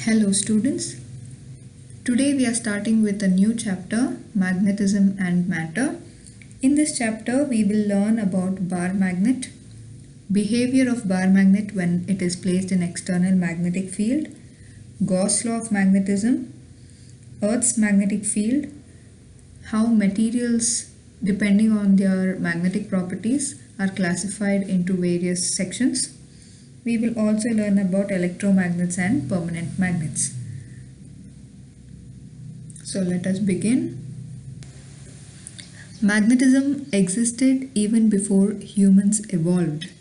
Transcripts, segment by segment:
Hello students, today we are starting with a new chapter, Magnetism and Matter. In this chapter we will learn about bar magnet, behavior of bar magnet when it is placed in external magnetic field, Gauss law of magnetism, Earth's magnetic field, how materials depending on their magnetic properties are classified into various sections. We will also learn about electromagnets and permanent magnets. So let us begin. Magnetism existed even before humans evolved.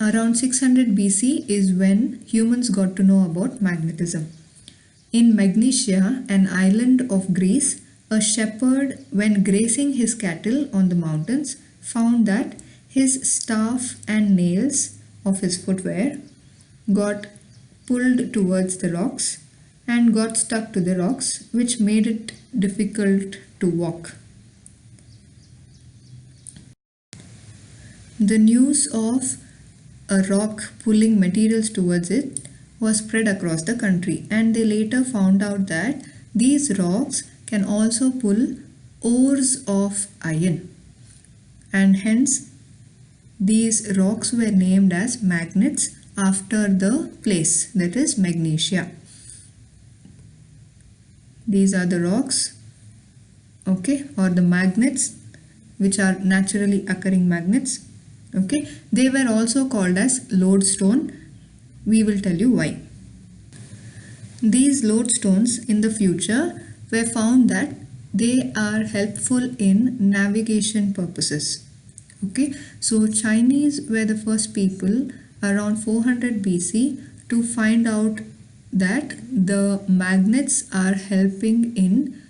Around 600 BC is when humans got to know about magnetism. In Magnesia, an island of Greece, a shepherd, when grazing his cattle on the mountains, found that his staff and nails of his footwear got pulled towards the rocks and got stuck to the rocks, which made it difficult to walk. The news of a rock pulling materials towards it was spread across the country, and they later found out that these rocks can also pull ores of iron, and hence these rocks were named as magnets after the place, that is Magnesia. These are the rocks, okay, or the magnets, which are naturally occurring magnets, okay. They were also called as lodestone. We will tell you why. These lodestones in the future were found that they are helpful in navigation purposes. Okay, so Chinese were the first people around 400 BC to find out that the magnets are helping in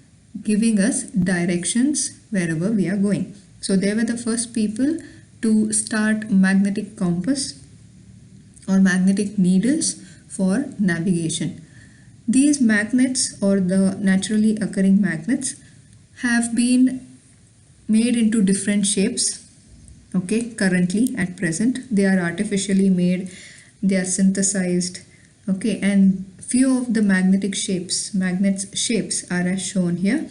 giving us directions wherever we are going. So they were the first people to start magnetic compass or magnetic needles for navigation. These magnets, or the naturally occurring magnets, have been made into different shapes. Okay, currently at present they are artificially made, they are synthesized, okay, and few of the magnets shapes are as shown here.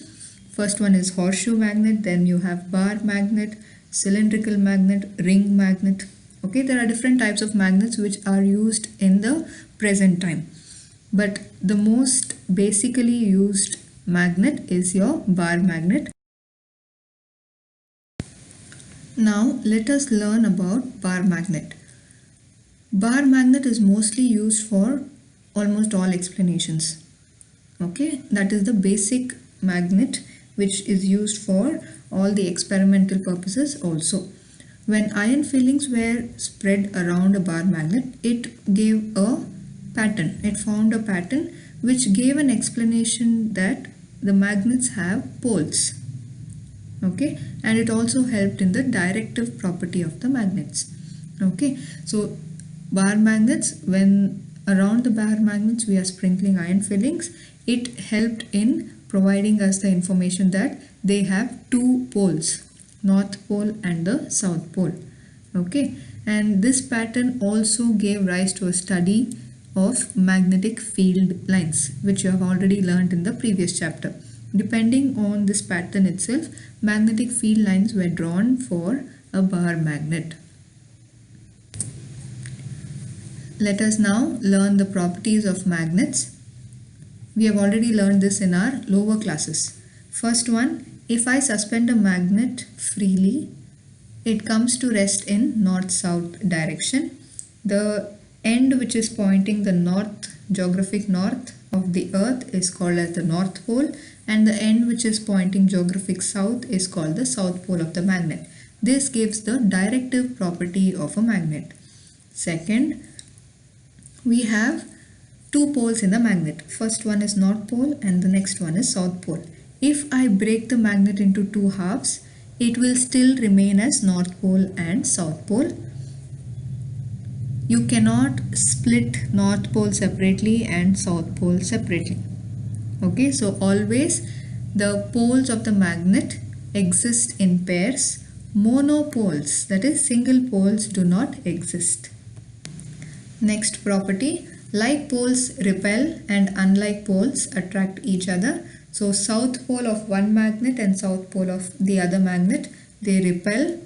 First one is horseshoe magnet, then you have bar magnet, cylindrical magnet, ring magnet. Okay, there are different types of magnets which are used in the present time, but the most basically used magnet is your bar magnet. Now let us learn about bar magnet. Bar magnet is mostly used for almost all explanations. Okay, that is the basic magnet which is used for all the experimental purposes also. When iron fillings were spread around a bar magnet, it gave a pattern. It formed a pattern which gave an explanation that the magnets have poles. Okay, and it also helped in the directive property of the magnets. Okay, so bar magnets, when around the bar magnets we are sprinkling iron fillings, it helped in providing us the information that they have two poles, north pole and the south pole. Okay, and this pattern also gave rise to a study of magnetic field lines, which you have already learned in the previous chapter. Depending on this pattern itself, magnetic field lines were drawn for a bar magnet. Let us now learn the properties of magnets. We have already learned this in our lower classes. First one, if I suspend a magnet freely, it comes to rest in north-south direction. The end which is pointing the north, geographic north of the earth, is called as the north pole, and the end which is pointing geographic south is called the south pole of the magnet. This gives the directive property of a magnet. Second, we have two poles in the magnet. First one is north pole and the next one is south pole. If I break the magnet into two halves, it will still remain as north pole and south pole. You cannot split north pole separately and south pole separately. Okay, so always the poles of the magnet exist in pairs. Monopoles, that is single poles, do not exist. Next property, Like poles repel and unlike poles attract each other. So south pole of one magnet and south pole of the other magnet, they repel.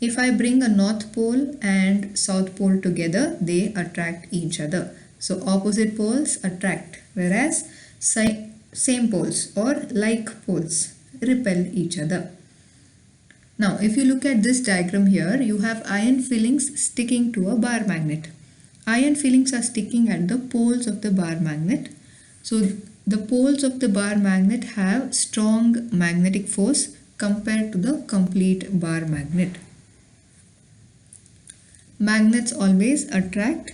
If I bring a north pole and south pole together, they attract each other. So opposite poles attract, whereas same poles or like poles repel each other. Now, if you look at this diagram here, you have iron fillings sticking to a bar magnet. Iron fillings are sticking at the poles of the bar magnet. So, the poles of the bar magnet have strong magnetic force compared to the complete bar magnet. Magnets always attract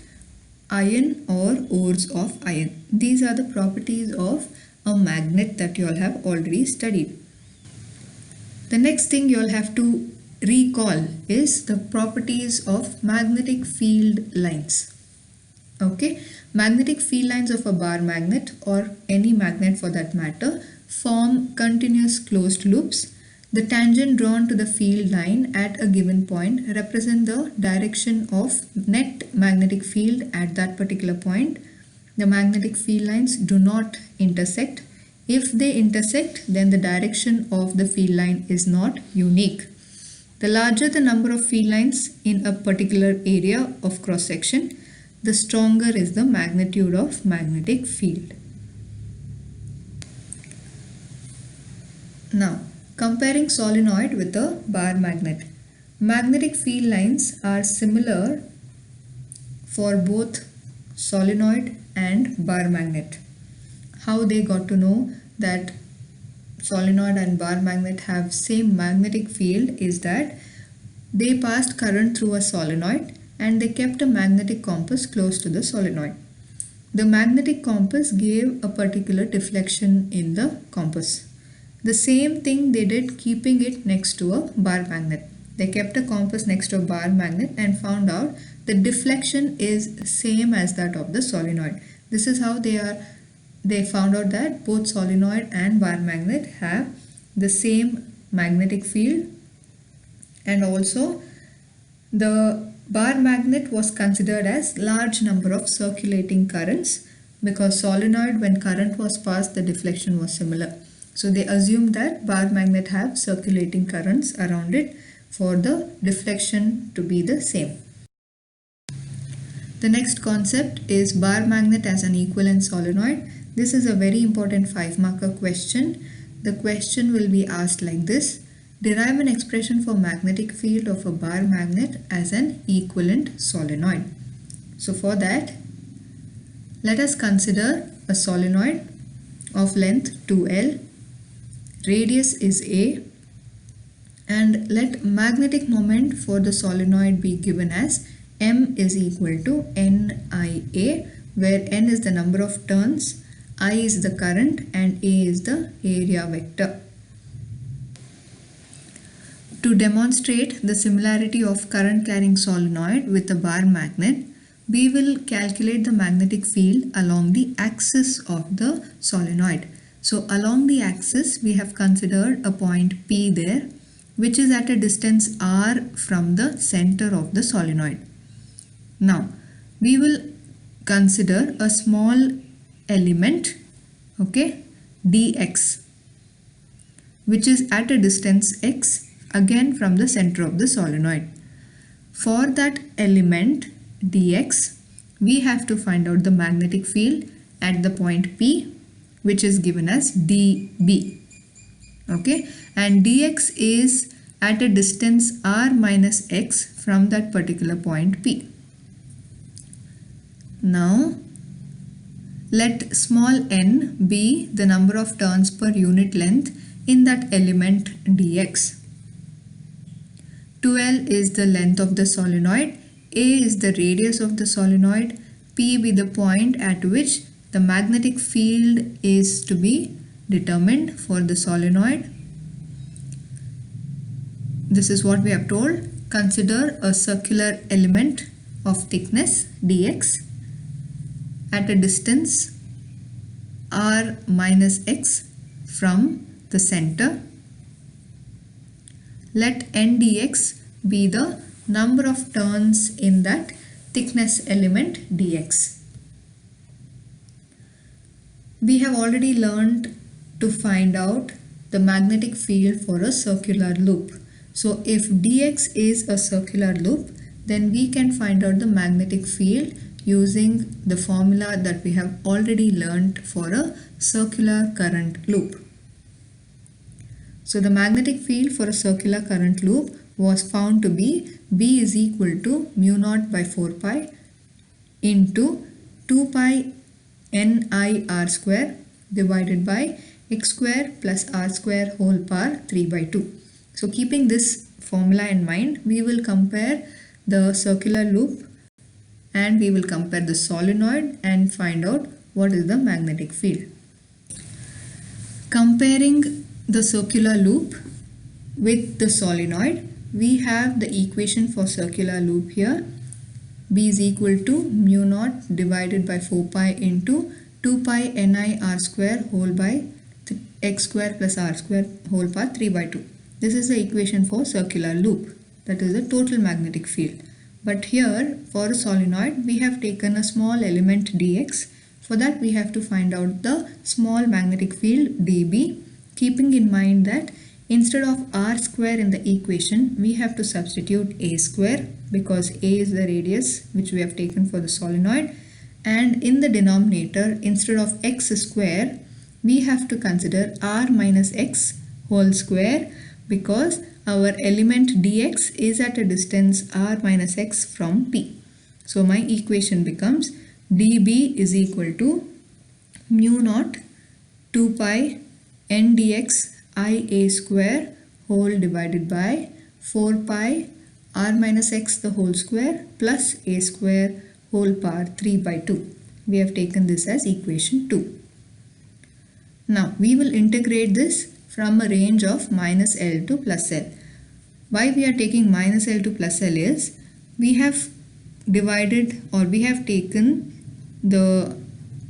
iron or ores of iron. These are the properties of a magnet that you all have already studied. The next thing you all have to recall is the properties of magnetic field lines. Okay, magnetic field lines of a bar magnet or any magnet for that matter form continuous closed loops. The tangent drawn to the field line at a given point represent the direction of net magnetic field at that particular point. The magnetic field lines do not intersect. If they intersect, then the direction of the field line is not unique. The larger the number of field lines in a particular area of cross section, the stronger is the magnitude of magnetic field. Now, comparing solenoid with a bar magnet. Magnetic field lines are similar for both solenoid and bar magnet. How they got to know that solenoid and bar magnet have same magnetic field is that they passed current through a solenoid and they kept a magnetic compass close to the solenoid. The magnetic compass gave a particular deflection in the compass. The same thing they did keeping it next to a bar magnet. They kept a compass next to a bar magnet and found out the deflection is same as that of the solenoid. This is how they found out that both solenoid and bar magnet have the same magnetic field, and also the bar magnet was considered as large number of circulating currents because solenoid, when current was passed, the deflection was similar. So they assumed that bar magnet have circulating currents around it for the deflection to be the same. The next concept is bar magnet as an equivalent solenoid. This is a very important 5-marker question. The question will be asked like this. Derive an expression for magnetic field of a bar magnet as an equivalent solenoid. So for that, let us consider a solenoid of length 2L, radius is A, and let magnetic moment for the solenoid be given as M is equal to NIA, where N is the number of turns, I is the current, and A is the area vector. To demonstrate the similarity of current carrying solenoid with a bar magnet, we will calculate the magnetic field along the axis of the solenoid. So along the axis, we have considered a point P there, which is at a distance r from the center of the solenoid. Now, we will consider a small element, okay, dx, which is at a distance x again from the center of the solenoid. For that element dx, we have to find out the magnetic field at the point P, which is given as dB. Okay, and dx is at a distance r minus x from that particular point P. Now, let small n be the number of turns per unit length in that element dx. 2L is the length of the solenoid, A is the radius of the solenoid, P be the point at which the magnetic field is to be determined for the solenoid. This is what we have told. Consider a circular element of thickness dx at a distance r minus x from the center. Let n dx be the number of turns in that thickness element dx. We have already learned to find out the magnetic field for a circular loop. So if dx is a circular loop, then we can find out the magnetic field using the formula that we have already learned for a circular current loop. So the magnetic field for a circular current loop was found to be B is equal to mu naught by 4 pi into 2 pi ni r square divided by x square plus r square whole power 3 by 2. So keeping this formula in mind, we will compare the circular loop and we will compare the solenoid and find out what is the magnetic field. Comparing the circular loop with the solenoid, we have the equation for circular loop here. B is equal to mu naught divided by 4 pi into 2 pi ni r square whole by x square plus r square whole power 3 by 2. This is the equation for circular loop, that is the total magnetic field. But here for a solenoid we have taken a small element dx. For that we have to find out the small magnetic field dB, keeping in mind that instead of r square in the equation we have to substitute a square because a is the radius which we have taken for the solenoid, and in the denominator instead of x square we have to consider r minus x whole square because our element dx is at a distance r minus x from P. So my equation becomes dB is equal to mu naught 2 pi n dx ia square whole divided by 4 pi r minus x the whole square plus a square whole power 3 by 2. We have taken this as equation 2. Now we will integrate this from a range of minus L to plus L. Why we are taking minus L to plus L is we have divided or we have taken the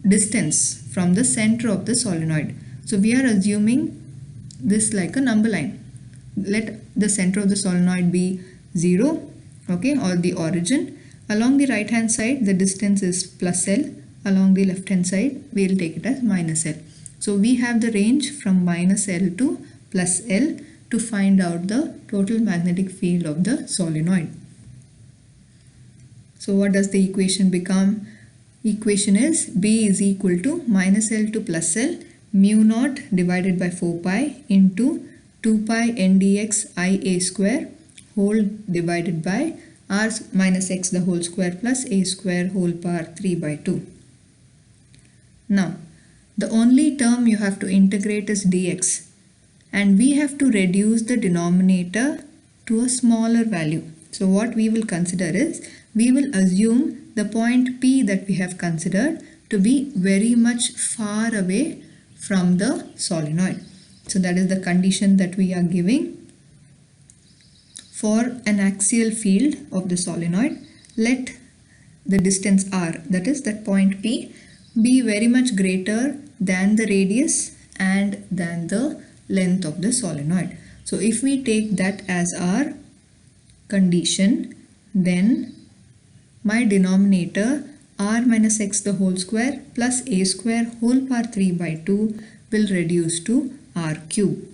distance from the center of the solenoid. So we are assuming this like a number line. Let the center of the solenoid be 0, okay, or the origin. Along the right hand side the distance is plus L. Along the left hand side we will take it as minus L. So we have the range from minus L to plus L to find out the total magnetic field of the solenoid. So what does the equation become? Equation is B is equal to minus L to plus L mu naught divided by 4 pi into 2 pi n dx ia square whole divided by r minus x the whole square plus a square whole power 3 by 2. Now the only term you have to integrate is dx, and we have to reduce the denominator to a smaller value. So what we will consider is, we will assume the point P that we have considered to be very much far away from the solenoid. So that is the condition that we are giving. For an axial field of the solenoid, let the distance r, that is that point P, be very much greater than the radius and than the length of the solenoid. So if we take that as our condition, then my denominator r minus x the whole square plus a square whole power 3 by 2 will reduce to r cube.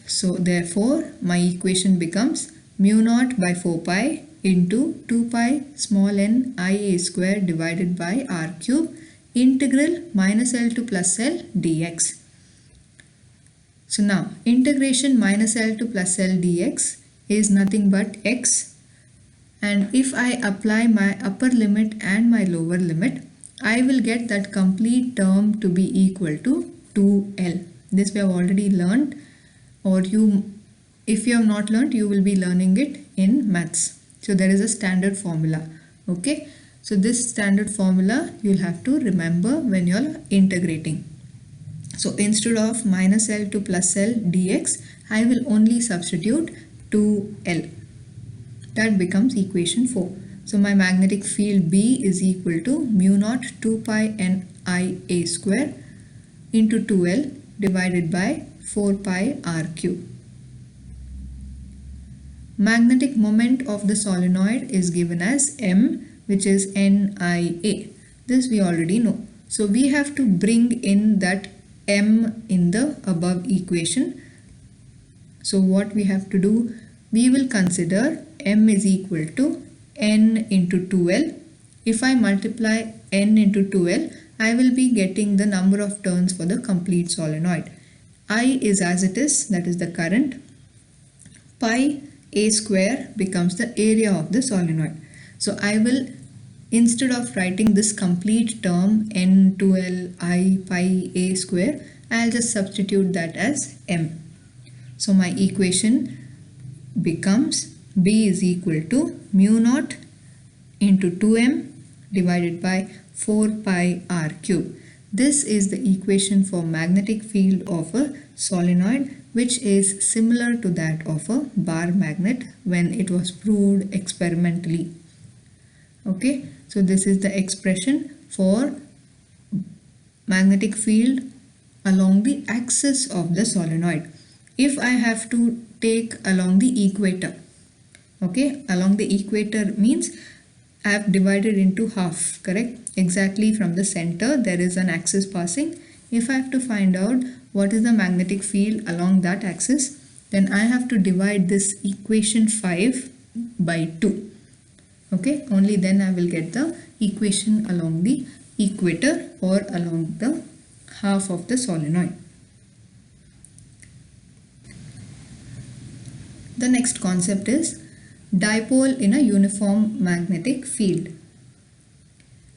So therefore my equation becomes mu naught by 4 pi into 2 pi small n ia square divided by r cube integral minus L to plus L dx. So now integration minus L to plus L dx is nothing but x, and if I apply my upper limit and my lower limit, I will get that complete term to be equal to 2L. This we have already learned, or if you have not learned, you will be learning it in maths. So there is a standard formula. Okay, so this standard formula you'll have to remember when you're integrating. So instead of minus L to plus L dx, I will only substitute 2L. That becomes equation 4. So my magnetic field B is equal to mu naught 2 pi n ia square into 2L divided by 4 pi r cube. Magnetic moment of the solenoid is given as M, which is NIA. This we already know. So we have to bring in that m in the above equation. So what we have to do, we will consider m is equal to n into 2L. If I multiply n into 2L, I will be getting the number of turns for the complete solenoid. I is as it is, that is the current. Pi a square becomes the area of the solenoid. So I will, instead of writing this complete term n 2L I pi a square, I'll just substitute that as m. So my equation becomes B is equal to mu naught into 2m divided by 4 pi r cube. This is the equation for magnetic field of a solenoid, which is similar to that of a bar magnet when it was proved experimentally. Okay, so this is the expression for magnetic field along the axis of the solenoid. If I have to take along the equator, okay, along the equator means I have divided into half, correct? Exactly from the center there is an axis passing. If I have to find out what is the magnetic field along that axis, then I have to divide this equation 5 by 2. Okay, only then I will get the equation along the equator or along the half of the solenoid. The next concept is dipole in a uniform magnetic field.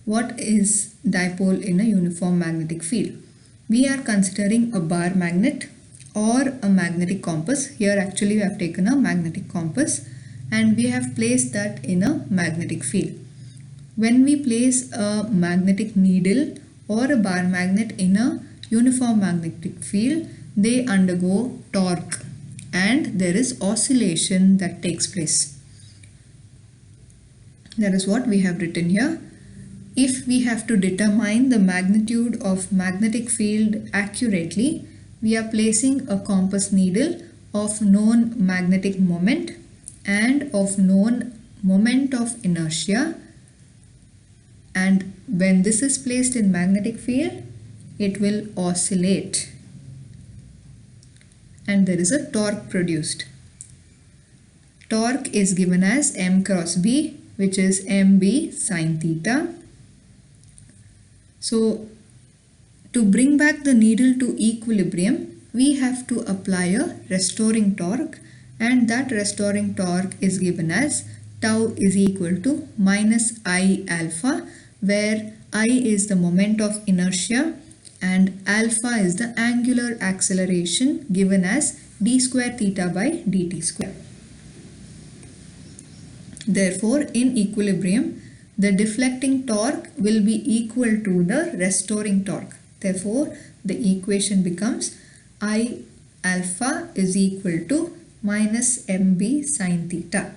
What is dipole in a uniform magnetic field? We are considering a bar magnet or a magnetic compass. Here actually we have taken a magnetic compass and we have placed that in a magnetic field. When we place a magnetic needle or a bar magnet in a uniform magnetic field, they undergo torque and there is oscillation that takes place. That is what we have written here. If we have to determine the magnitude of magnetic field accurately, we are placing a compass needle of known magnetic moment and of known moment of inertia, and when this is placed in magnetic field, it will oscillate and there is a torque produced. Torque is given as m cross b, which is mb sine theta. So to bring back the needle to equilibrium, we have to apply a restoring torque, and that restoring torque is given as tau is equal to minus I alpha, where I is the moment of inertia and alpha is the angular acceleration given as d square theta by dt square. Therefore, in equilibrium, the deflecting torque will be equal to the restoring torque. Therefore, the equation becomes I alpha is equal to minus mb sine theta.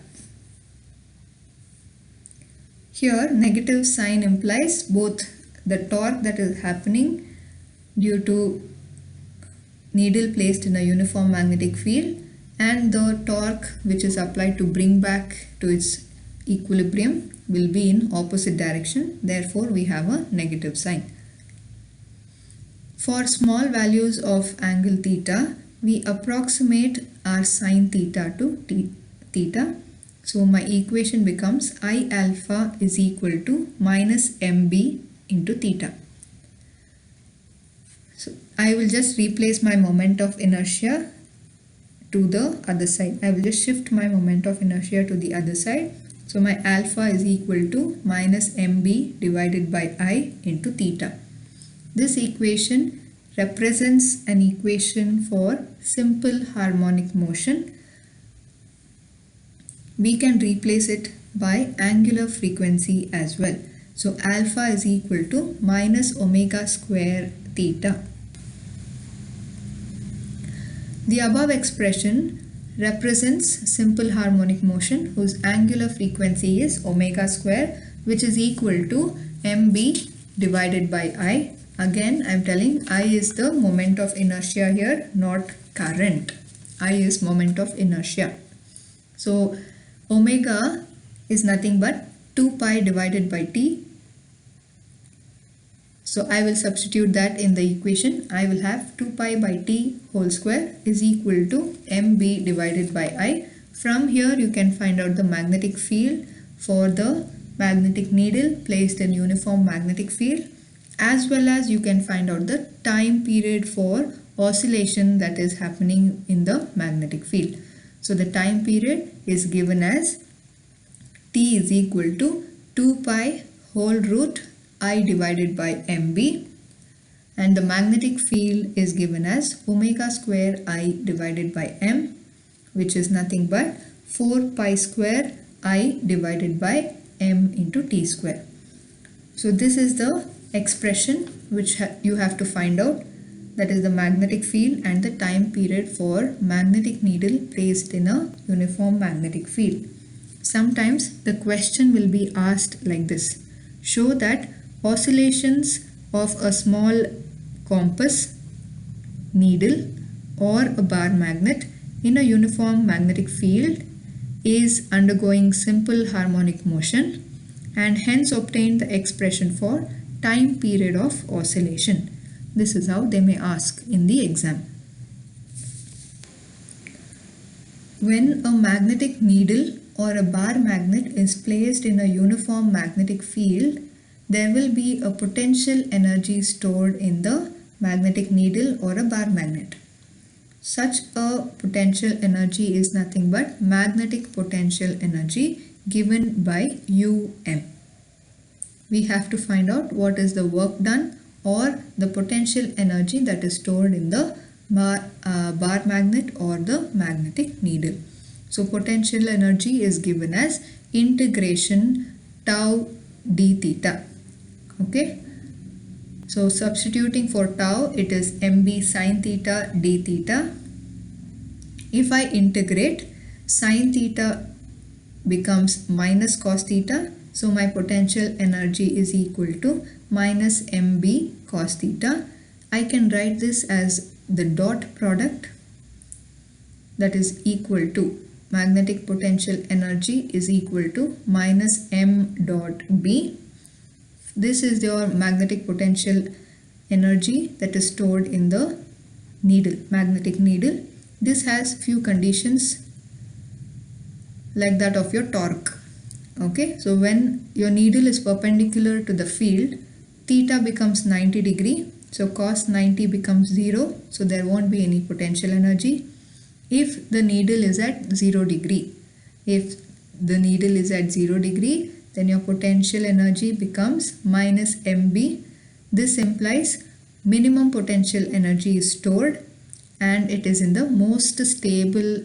Here, negative sign implies both the torque that is happening due to needle placed in a uniform magnetic field and the torque which is applied to bring back to its equilibrium will be in opposite direction. Therefore, we have a negative sign. For small values of angle theta, we approximate our sine theta to theta. So my equation becomes I alpha is equal to minus mb into theta. So I will just replace my moment of inertia to the other side. I will just shift my moment of inertia to the other side. So my alpha is equal to minus mb divided by I into theta. This equation represents an equation for simple harmonic motion. We can replace it by angular frequency as well. So alpha is equal to minus omega square theta. The above expression represents simple harmonic motion whose angular frequency is omega square, which is equal to mb divided by I. Again, I am telling I is the moment of inertia here, not current. I is moment of inertia. So omega is nothing but 2 pi divided by t. So I will substitute that in the equation. I will have 2 pi by t whole square is equal to mb divided by I. From here you can find out the magnetic field for the magnetic needle placed in uniform magnetic field, as well as you can find out the time period for oscillation that is happening in the magnetic field. So the time period is given as t is equal to 2 pi whole root I divided by mb, and the magnetic field is given as omega square I divided by m, which is nothing but 4 pi square I divided by m into t square. So this is the expression which you have to find out, that is the magnetic field and the time period for magnetic needle placed in a uniform magnetic field. Sometimes the question will be asked like this: show that oscillations of a small compass needle or a bar magnet in a uniform magnetic field is undergoing simple harmonic motion, and hence obtain the expression for time period of oscillation. This is how they may ask in the exam. When a magnetic needle or a bar magnet is placed in a uniform magnetic field, there will be a potential energy stored in the magnetic needle or a bar magnet. Such a potential energy is nothing but magnetic potential energy given by UM. We have to find out what is the work done or the potential energy that is stored in the bar magnet or the magnetic needle. So potential energy is given as integration tau d theta. Okay. So substituting for tau, it is mb sine theta d theta. If I integrate, sine theta becomes minus cos theta. So my potential energy is equal to minus mb cos theta. I can write this as the dot product, that is equal to magnetic potential energy is equal to minus m dot b. This is your magnetic potential energy that is stored in the needle, magnetic needle. This has few conditions like that of your torque. Okay, so when your needle is perpendicular to the field, theta becomes 90 degree. So cos 90 becomes 0. So there won't be any potential energy. If the needle is at 0 degree, if the needle is at 0 degree, then your potential energy becomes minus mb. This implies minimum potential energy is stored and it is in the most stable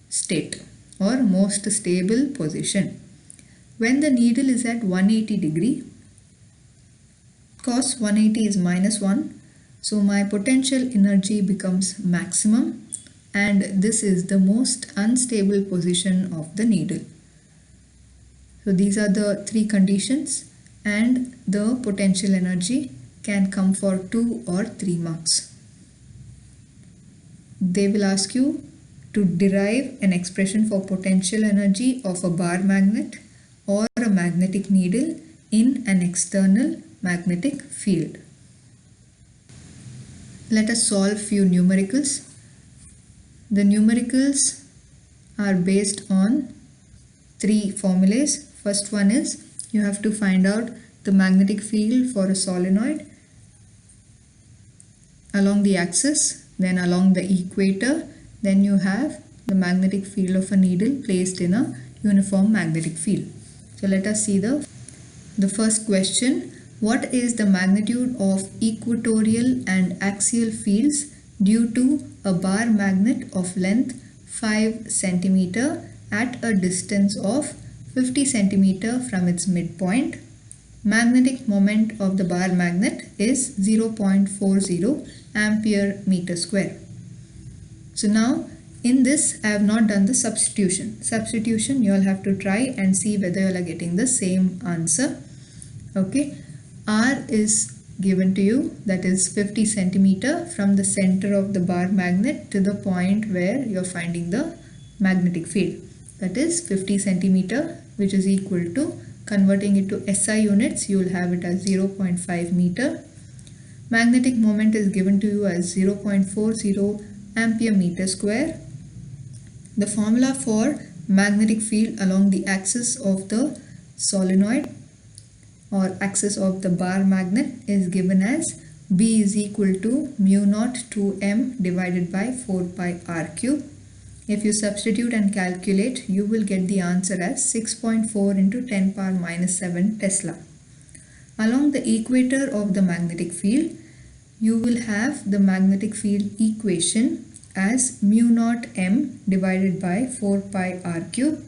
state or most stable position. When the needle is at 180 degree, cos 180 is minus 1. So my potential energy becomes maximum, and this is the most unstable position of the needle. So these are the three conditions, and the potential energy can come for 2 or 3 marks. They will ask you to derive an expression for potential energy of a bar magnet or a magnetic needle in an external magnetic field. Let us solve few numericals. The numericals are based on 3 formulas. First one is you have to find out the magnetic field for a solenoid along the axis, then along the equator, then you have the magnetic field of a needle placed in a uniform magnetic field. So let us see the first question. What is the magnitude of equatorial and axial fields due to a bar magnet of length 5 cm at a distance of 50 cm from its midpoint? Magnetic moment of the bar magnet is 0.40 ampere meter square. So now in this I have not done the substitution. Substitution you all have to try and see whether you all are getting the same answer. Okay, R is given to you, that is 50 centimeter from the center of the bar magnet to the point where you are finding the magnetic field, that is 50 centimeter, which is equal to, converting it to SI units, you will have it as 0.5 meter. Magnetic moment is given to you as 0.40 ampere meter square. The formula for magnetic field along the axis of the solenoid or axis of the bar magnet is given as B is equal to mu naught 2m divided by 4 pi r cube. If you substitute and calculate, you will get the answer as 6.4 into 10 power minus 7 Tesla. Along the equator of the magnetic field, you will have the magnetic field equation as mu naught m divided by 4 pi r cube,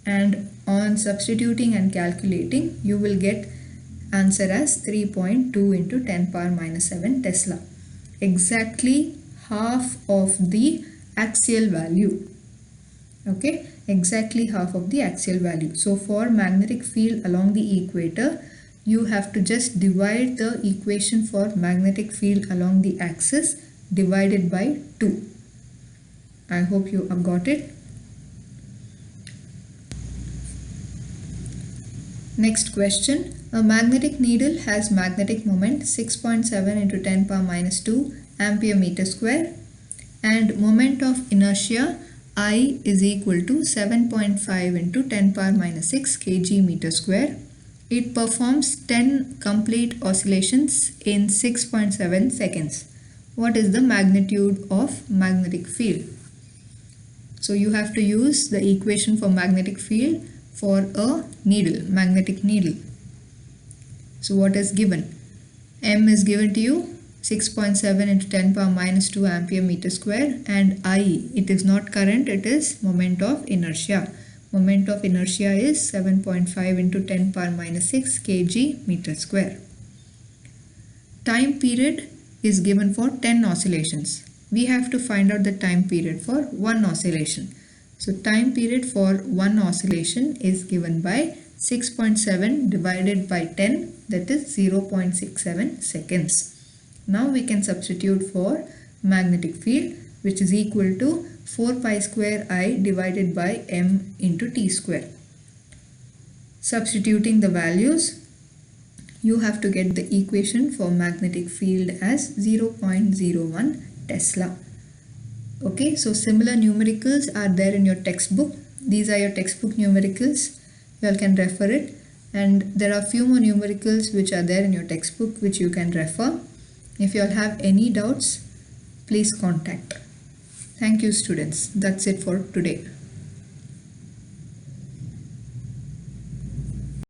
and on substituting and calculating, you will get answer as 3.2 into 10 power minus 7 Tesla. Exactly half of the axial value. Okay, exactly half of the axial value. So for magnetic field along the equator, you have to just divide the equation for magnetic field along the axis divided by 2. I hope you have got it. Next question. A magnetic needle has magnetic moment 6.7 into 10 power minus 2 ampere meter square and moment of inertia I is equal to 7.5 into 10 power minus 6 kg meter square. It performs 10 complete oscillations in 6.7 seconds. What is the magnitude of magnetic field? So you have to use the equation for magnetic field for a needle, magnetic needle. So what is given? M is given to you 6.7 into 10 power minus 2 ampere meter square, and I, it is not current, it is moment of inertia. Moment of inertia is 7.5 into 10 power minus 6 kg meter square. Time period is given for 10 oscillations. We have to find out the time period for one oscillation. So time period for one oscillation is given by 6.7 divided by 10, that is 0.67 seconds. Now we can substitute for magnetic field, which is equal to 4 pi square I divided by m into t square. Substituting the values, you have to get the equation for magnetic field as 0.01 Tesla. Okay, so similar numericals are there in your textbook. These are your textbook numericals. You all can refer it. And there are few more numericals which are there in your textbook which you can refer. If you all have any doubts, please contact. Thank you, students. That's it for today.